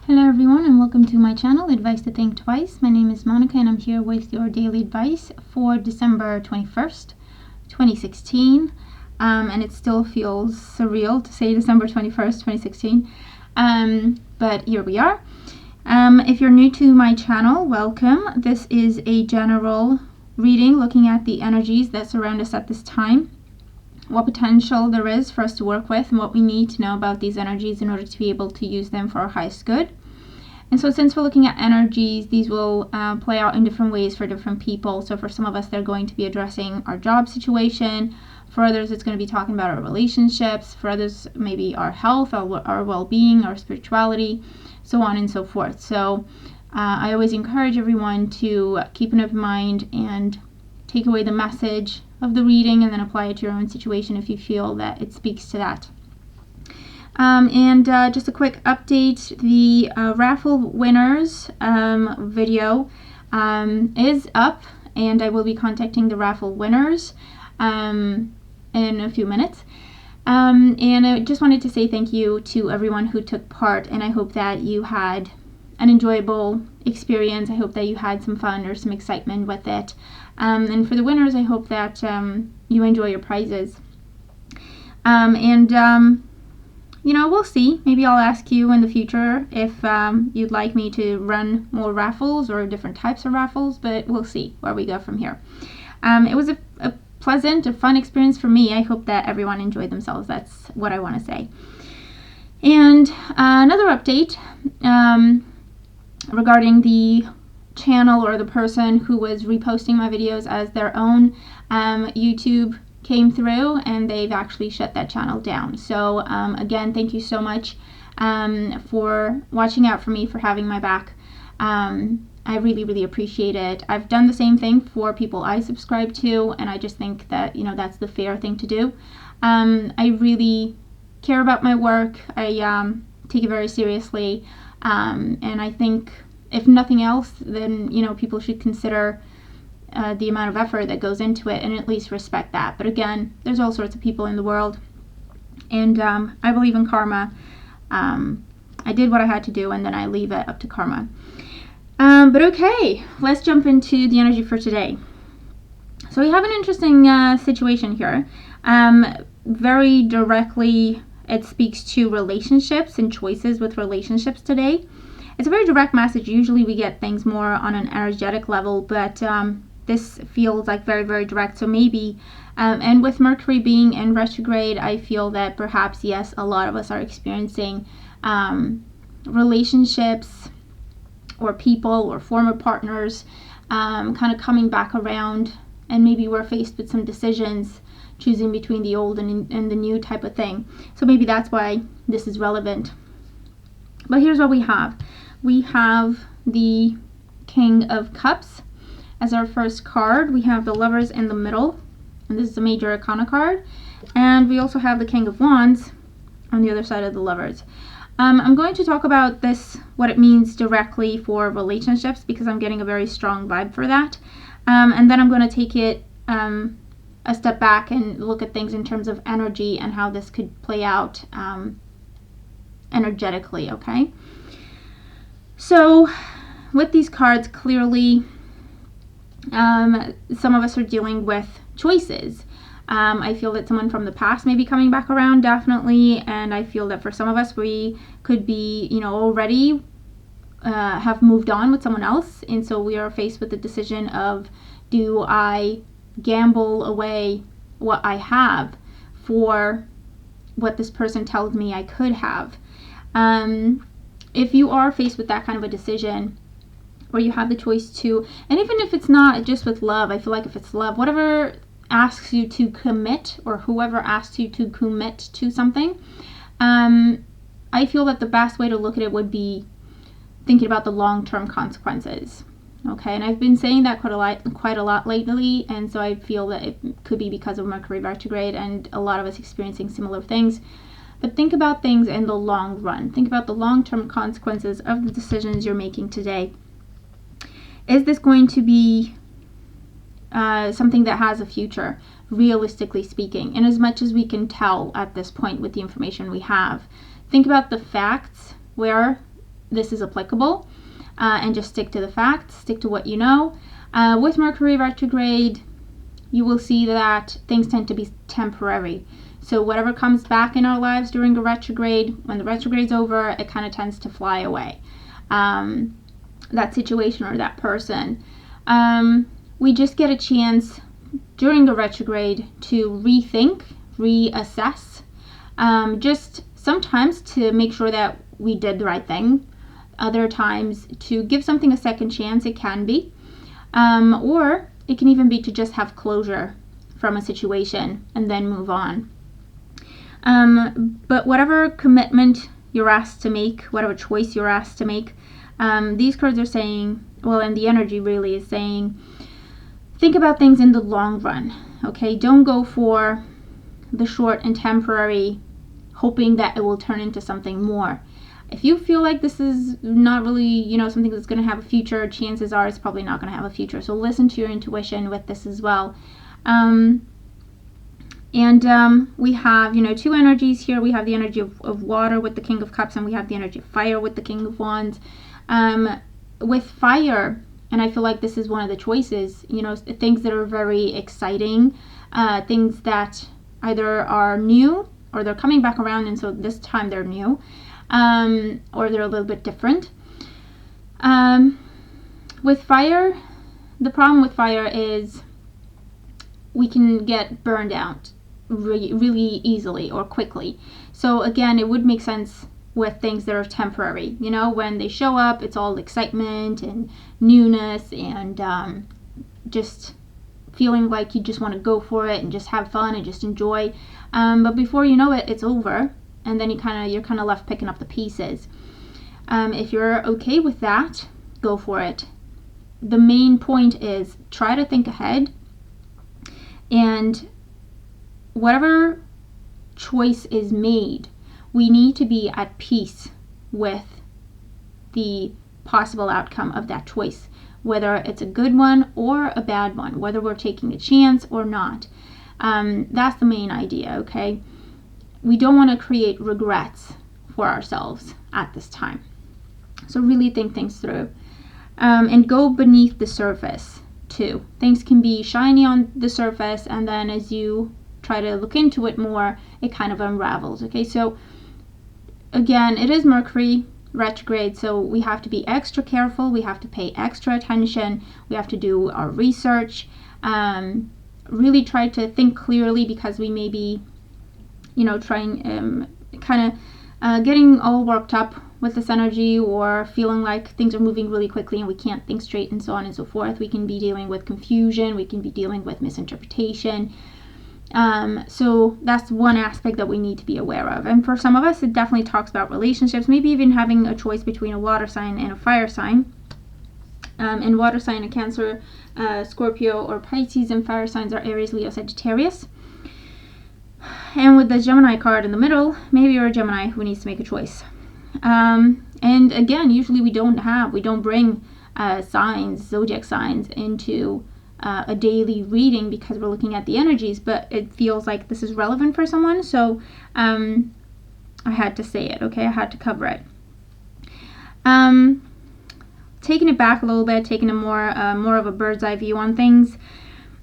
Hello everyone and welcome to my channel, Advice to Think Twice. My name is Monica and I'm here with your daily advice for December 21st, 2016. And it still feels surreal to say December 21st, 2016. But here we are. If you're new to my channel, welcome. This is a general reading looking at the energies that surround us at this time, what potential there is for us to work with, and what we need to know about these energies in order to be able to use them for our highest good. And so since we're looking at energies, these will play out in different ways for different people. So for some of us, they're going to be addressing our job situation. For others, it's going to be talking about our relationships. For others, maybe our health, our well-being, our spirituality, so on and so forth. So I always encourage everyone to keep an open mind and take away the message of the reading and then apply it to your own situation if you feel that it speaks to that. Just a quick update, the raffle winners video is up, and I will be contacting the raffle winners in a few minutes. And I just wanted to say thank you to everyone who took part, and I hope that you had an enjoyable experience. I hope that you had some fun or some excitement with it. And for the winners, I hope that you enjoy your prizes. You know, we'll see. Maybe I'll ask you in the future if you'd like me to run more raffles or different types of raffles, but we'll see where we go from here. It was a pleasant, a fun experience for me. I hope that everyone enjoyed themselves. That's what I want to say. And another update regarding the channel or the person who was reposting my videos as their own. YouTube came through and they've actually shut that channel down. So again, thank you so much for watching out for me, for having my back. I really appreciate it. I've done the same thing for people I subscribe to, and I just think that, you know, that's the fair thing to do. I really care about my work. I take it very seriously, and I think if nothing else, then, you know, people should consider the amount of effort that goes into it and at least respect that. But again, there's all sorts of people in the world, and I believe in karma. I did what I had to do, and then I leave it up to karma. But okay, let's jump into the energy for today. So we have an interesting situation here. Very directly, it speaks to relationships and choices with relationships today. It's a very direct message. Usually we get things more on an energetic level, but this feels like very direct. So maybe, and with Mercury being in retrograde, I feel that perhaps, yes, a lot of us are experiencing relationships or people or former partners kind of coming back around, and maybe we're faced with some decisions, choosing between the old and the new type of thing. So maybe that's why this is relevant. But here's what we have. We have the King of Cups as our first card. We have the Lovers in the middle, and this is a major arcana card. And we also have the King of Wands on the other side of the Lovers. I'm going to talk about this, what it means directly for relationships, because I'm getting a very strong vibe for that. And then I'm going to take it a step back and look at things in terms of energy and how this could play out energetically, okay? So with these cards, clearly some of us are dealing with choices. I feel that someone from the past may be coming back around, definitely, and I feel that for some of us, we could be, you know, already have moved on with someone else, and so we are faced with the decision of, do I gamble away what I have for what this person tells me I could have? If you are faced with that kind of a decision, where you have the choice to, and even if it's not just with love, I feel like if it's love, whatever asks you to commit, or whoever asks you to commit to something, I feel that the best way to look at it would be thinking about the long-term consequences. Okay, and I've been saying that quite a lot lately, and so I feel that it could be because of Mercury retrograde and a lot of us experiencing similar things. But think about things in the long run. Think about the long-term consequences of the decisions you're making today. Is this going to be something that has a future, realistically speaking, and as much as we can tell at this point with the information we have? Think about the facts where this is applicable, and just stick to the facts, stick to what you know. With Mercury retrograde, you will see that things tend to be temporary. So whatever comes back in our lives during a retrograde, when the retrograde's over, it kind of tends to fly away. That situation or that person. We just get a chance during a retrograde to rethink, reassess, just sometimes to make sure that we did the right thing, other times to give something a second chance. It can be, or it can even be to just have closure from a situation and then move on. But whatever commitment you're asked to make, whatever choice you're asked to make, these cards are saying, well, and the energy really is saying, think about things in the long run, okay? Don't go for the short and temporary, hoping that it will turn into something more. If you feel like this is not really, something that's going to have a future, chances are it's probably not going to have a future. So listen to your intuition with this as well. We have, two energies here. We have the energy of water with the King of Cups, and we have the energy of fire with the King of Wands. With fire, and I feel like this is one of the choices, things that are very exciting, things that either are new or they're coming back around, and so this time they're new, or they're a little bit different. With fire, the problem with fire is we can get burned out really easily or quickly. So again, it would make sense with things that are temporary. When they show up, it's all excitement and newness and just feeling like you just want to go for it and just have fun and just enjoy. But before you know it, it's over, and then you're kind of left picking up the pieces. If you're okay with that, go for it. The main point is try to think ahead, and whatever choice is made, we need to be at peace with the possible outcome of that choice, whether it's a good one or a bad one, whether we're taking a chance or not. That's the main idea, okay? We don't want to create regrets for ourselves at this time. So really think things through. And go beneath the surface too. Things can be shiny on the surface, and then as you try to look into it more, it kind of unravels, okay? So again, it is Mercury retrograde, so we have to be extra careful, we have to pay extra attention, we have to do our research, really try to think clearly, because we may be, trying, getting all worked up with this energy, or feeling like things are moving really quickly and we can't think straight and so on and so forth. We can be dealing with confusion, we can be dealing with misinterpretation. So that's one aspect that we need to be aware of. And for some of us, it definitely talks about relationships, maybe even having a choice between a water sign and a fire sign. And water sign, a Cancer, Scorpio, or Pisces, and fire signs are Aries, Leo, Sagittarius. And with the Gemini card in the middle, maybe you're a Gemini who needs to make a choice. And again, usually we don't bring signs, zodiac signs, into a daily reading because we're looking at the energies, but it feels like this is relevant for someone, so I had to say it, okay? I had to cover it. Taking it back a little bit, taking a more of a bird's eye view on things,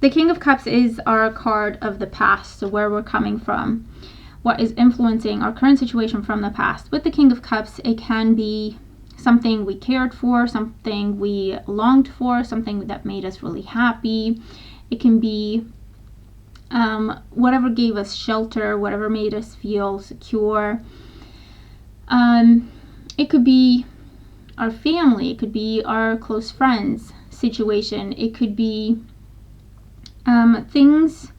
the King of Cups is our card of the past, so where we're coming from, what is influencing our current situation from the past. With the King of Cups, it can be something we cared for, something we longed for, something that made us really happy. It can be whatever gave us shelter, whatever made us feel secure. It could be our family, it could be our close friends situation, it could be things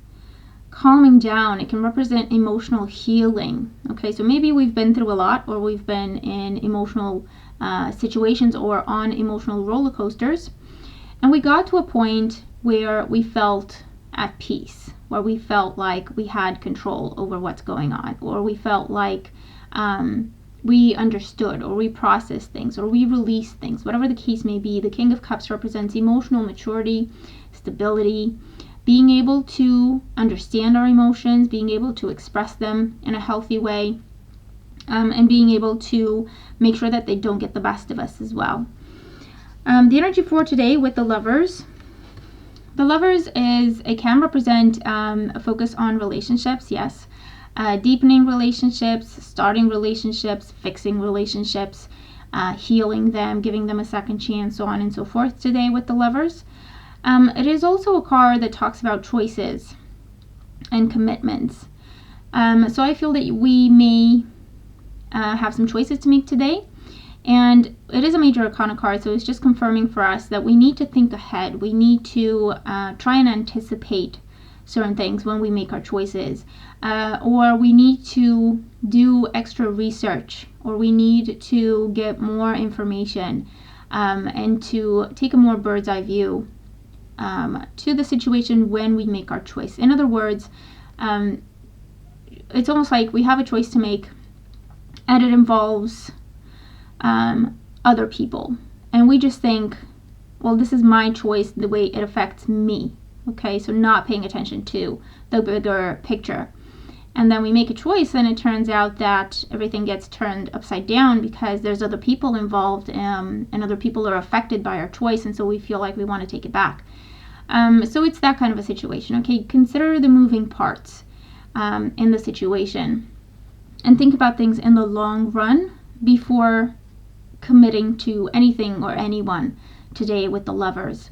calming down. It can represent emotional healing. Okay, so maybe we've been through a lot, or we've been in emotional situations or on emotional roller coasters, and we got to a point where we felt at peace, where we felt like we had control over what's going on, or we felt like we understood, or we processed things, or we released things, whatever the case may be. The King of Cups represents emotional maturity, stability, being able to understand our emotions, being able to express them in a healthy way, and being able to make sure that they don't get the best of us as well. The energy for today with the Lovers. The Lovers can represent a focus on relationships, yes. Deepening relationships, starting relationships, fixing relationships, healing them, giving them a second chance, so on and so forth today with the Lovers. It is also a card that talks about choices and commitments. So I feel that we may have some choices to make today. And it is a major arcana card, so it's just confirming for us that we need to think ahead. We need to try and anticipate certain things when we make our choices. Or we need to do extra research, or we need to get more information and to take a more bird's eye view to the situation when we make our choice. In other words, it's almost like we have a choice to make, and it involves other people, and we just think, well, this is my choice, the way it affects me. Okay, so not paying attention to the bigger picture, and then we make a choice, and it turns out that everything gets turned upside down because there's other people involved, and other people are affected by our choice, and so we feel like we want to take it back. So it's that kind of a situation. Okay, consider the moving parts in the situation, and think about things in the long run before committing to anything or anyone today with the Lovers.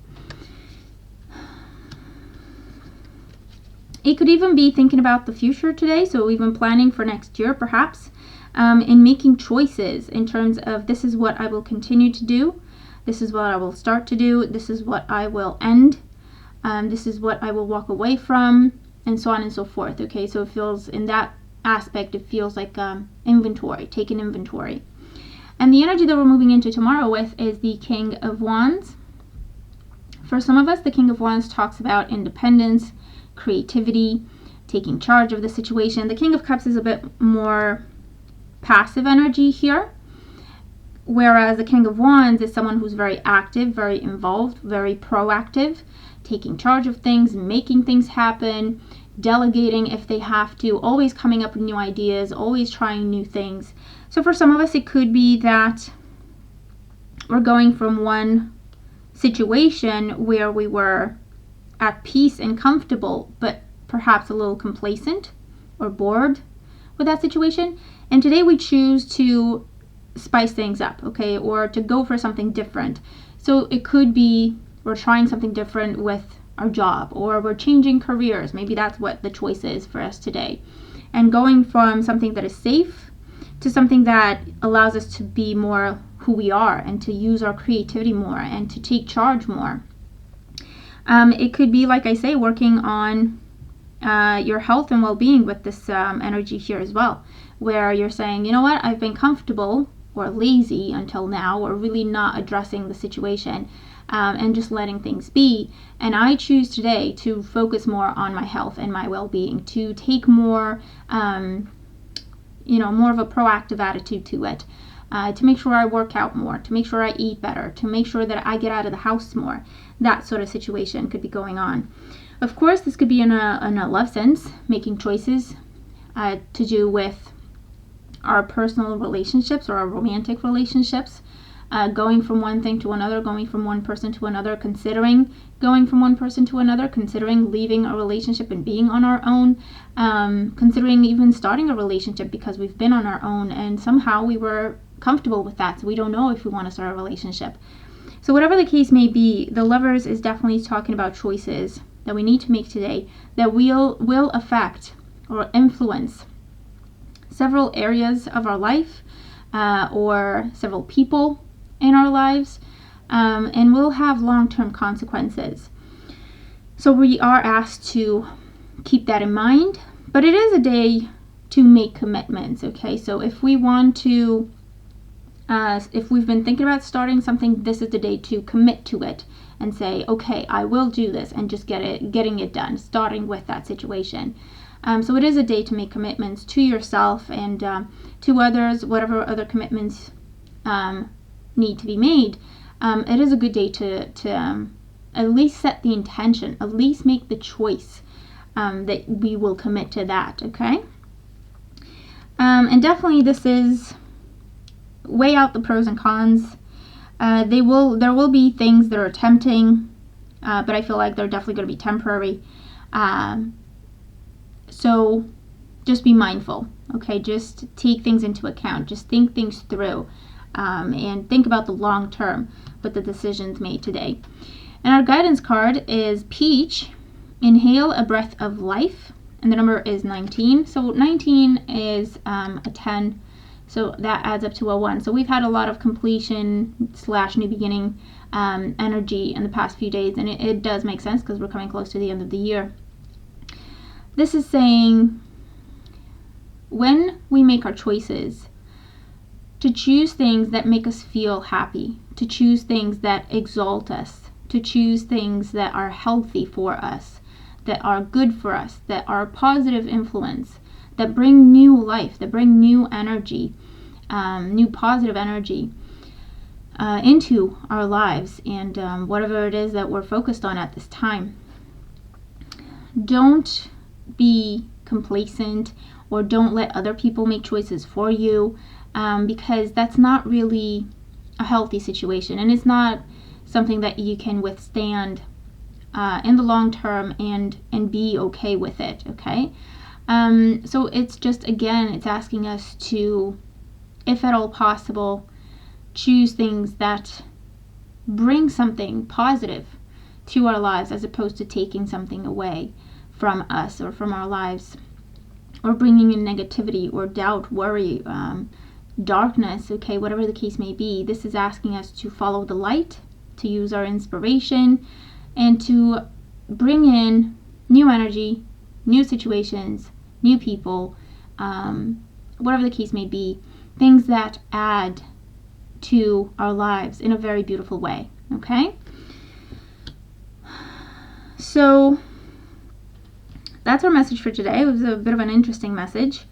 It could even be thinking about the future today, so even planning for next year perhaps, in making choices in terms of, this is what I will continue to do, this is what I will start to do, this is what I will end, this is what I will walk away from, and so on and so forth. Okay, so it feels, in that aspect, it feels like inventory, taking inventory. And the energy that we're moving into tomorrow with is the King of Wands. For some of us, the King of Wands talks about independence, creativity, taking charge of the situation. The King of Cups is a bit more passive energy here, whereas the King of Wands is someone who's very active, very involved, very proactive, taking charge of things, making things happen, delegating if they have to, always coming up with new ideas, always trying new things. So for some of us, it could be that we're going from one situation where we were at peace and comfortable, but perhaps a little complacent or bored with that situation. And today we choose to spice things up, okay, or to go for something different. So it could be we're trying something different with our job, or we're changing careers. Maybe that's what the choice is for us today. And going from something that is safe to something that allows us to be more who we are, and to use our creativity more, and to take charge more. It could be, like I say, working on your health and well-being with this energy here as well, where you're saying, you know what, I've been comfortable or lazy until now, or really not addressing the situation and just letting things be. And I choose today to focus more on my health and my well-being, to take more more of a proactive attitude to it, to make sure I work out more, to make sure I eat better, to make sure that I get out of the house more. That sort of situation could be going on. Of course, this could be in a love sense, making choices to do with our personal relationships or our romantic relationships, going from one thing to another, going from one person to another, considering going from one person to another, considering leaving a relationship and being on our own, considering even starting a relationship because we've been on our own and somehow we were comfortable with that, so we don't know if we want to start a relationship. So whatever the case may be, the Lovers is definitely talking about choices that we need to make today that will affect or influence several areas of our life, or several people in our lives, and will have long-term consequences. So we are asked to keep that in mind, but it is a day to make commitments, okay? So if we want to, if we've been thinking about starting something, this is the day to commit to it and say, okay, I will do this, and just getting it done, starting with that situation. So it is a day to make commitments to yourself and to others, whatever other commitments need to be made. It is a good day to at least set the intention, at least make the choice that we will commit to that, okay? And definitely this is weigh out the pros and cons. There will be things that are tempting, but I feel like they're definitely going to be temporary. So just be mindful, okay? Just take things into account. Just think things through, and think about the long term with the decisions made today. And our guidance card is Peach. Inhale a breath of life, and the number is 19. So 19 is a 10, so that adds up to a 1. So we've had a lot of completion / new beginning energy in the past few days, and it does make sense because we're coming close to the end of the year. This is saying when we make our choices, to choose things that make us feel happy, to choose things that exalt us, to choose things that are healthy for us, that are good for us, that are positive influence, that bring new life, that bring new energy, new positive energy into our lives, and whatever it is that we're focused on at this time. Don't be complacent, or don't let other people make choices for you, because that's not really a healthy situation, and it's not something that you can withstand in the long term and be okay with it, okay? So it's just, again, it's asking us to, if at all possible, choose things that bring something positive to our lives, as opposed to taking something away from us or from our lives, or bringing in negativity or doubt, worry, darkness, okay, whatever the case may be. This is asking us to follow the light, to use our inspiration, and to bring in new energy, new situations, new people, whatever the case may be, things that add to our lives in a very beautiful way, okay? So that's our message for today. It was a bit of an interesting message,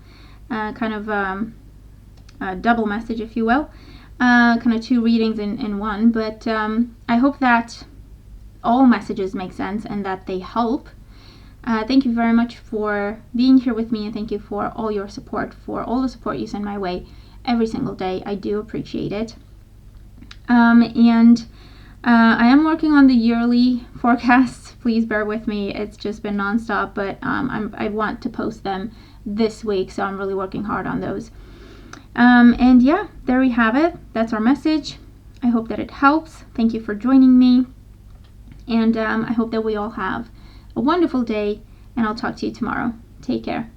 kind of a double message, if you will, kind of 2 readings in one, but I hope that all messages make sense and that they help. Thank you very much for being here with me, and thank you for all your support, for all the support you send my way every single day. I do appreciate it. And I am working on the yearly forecasts. Please bear with me. It's just been nonstop, but I want to post them this week, so I'm really working hard on those. And yeah, there we have it. That's our message. I hope that it helps. Thank you for joining me. And I hope that we all have a wonderful day, and I'll talk to you tomorrow. Take care.